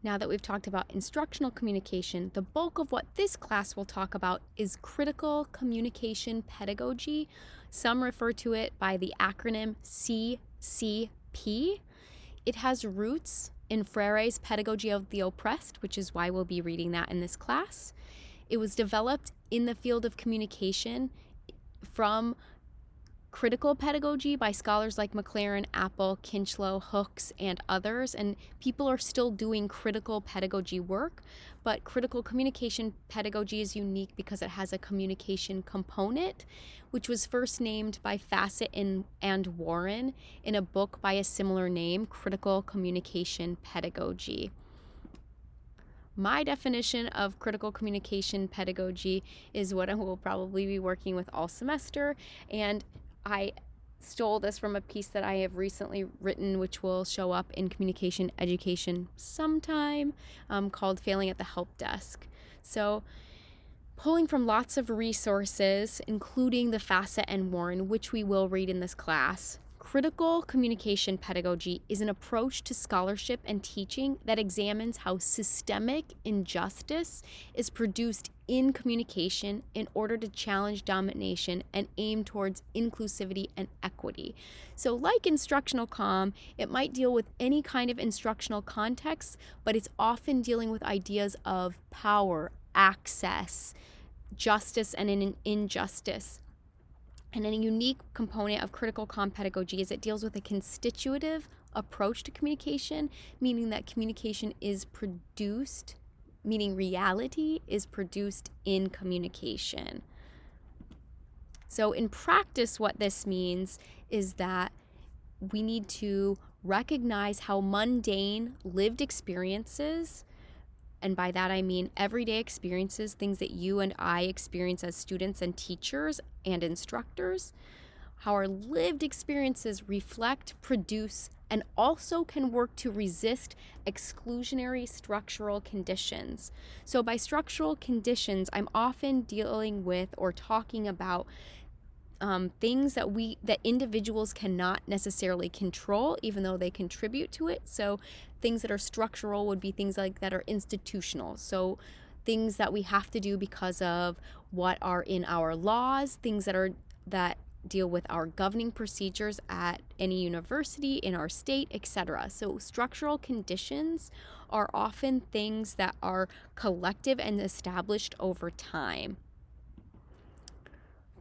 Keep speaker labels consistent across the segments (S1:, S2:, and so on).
S1: Now that we've talked about instructional communication, the bulk of what this class will talk about is critical communication pedagogy. Some refer to it by the acronym CCP. It has roots in Freire's Pedagogy of the Oppressed, which is why we'll be reading that in this class. It was developed in the field of communication from critical pedagogy by scholars like McLaren, Apple, Kinchlow, Hooks, and others, and people are still doing critical pedagogy work, but critical communication pedagogy is unique because it has a communication component, which was first named by Fassett and Warren in a book by a similar name, Critical Communication Pedagogy. My definition of critical communication pedagogy is what I will probably be working with all semester, and I stole this from a piece that I have recently written, which will show up in communication education sometime, called Failing at the Help Desk. So pulling from lots of resources, including the Fassett and Warren, which we will read in this class, critical communication pedagogy is an approach to scholarship and teaching that examines how systemic injustice is produced in communication in order to challenge domination and aim towards inclusivity and equity. So like instructional comm, it might deal with any kind of instructional context, but it's often dealing with ideas of power, access, justice, and an injustice. And a unique component of critical comm pedagogy is it deals with a constitutive approach to communication, meaning that communication is produced, meaning reality is produced in communication. So in practice, what this means is that we need to recognize how mundane lived experiences, and by that I mean everyday experiences, things that you and I experience as students and teachers and instructors, how our lived experiences reflect, produce, and also can work to resist exclusionary structural conditions. So by structural conditions, I'm often dealing with or talking about things that individuals cannot necessarily control, even though they contribute to it. So things that are structural would be things like that are institutional. So things that we have to do because of what are in our laws, things that deal with our governing procedures at any university, in our state, etc. So structural conditions are often things that are collective and established over time.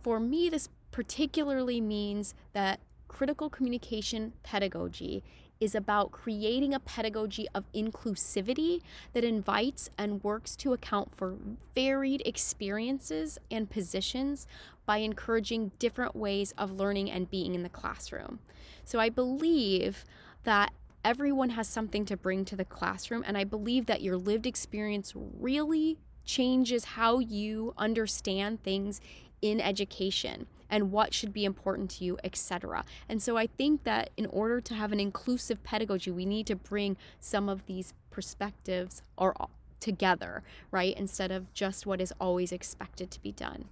S1: For me, this particularly means that critical communication pedagogy is about creating a pedagogy of inclusivity that invites and works to account for varied experiences and positions by encouraging different ways of learning and being in the classroom. So I believe that everyone has something to bring to the classroom, and I believe that your lived experience really changes how you understand things in education and what should be important to you, etc. And so I think that in order to have an inclusive pedagogy, we need to bring some of these perspectives together, right? Instead of just what is always expected to be done.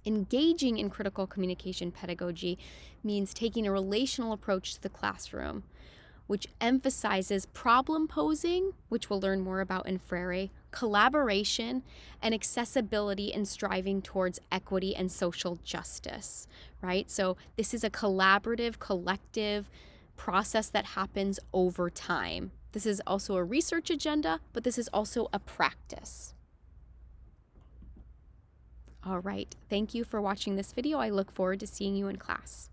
S1: Engaging in critical communication pedagogy means taking a relational approach to the classroom, which emphasizes problem posing, which we'll learn more about in Freire, collaboration, and accessibility in striving towards equity and social justice, right? So this is a collaborative, collective process that happens over time. This is also a research agenda, but this is also a practice. All right, thank you for watching this video. I look forward to seeing you in class.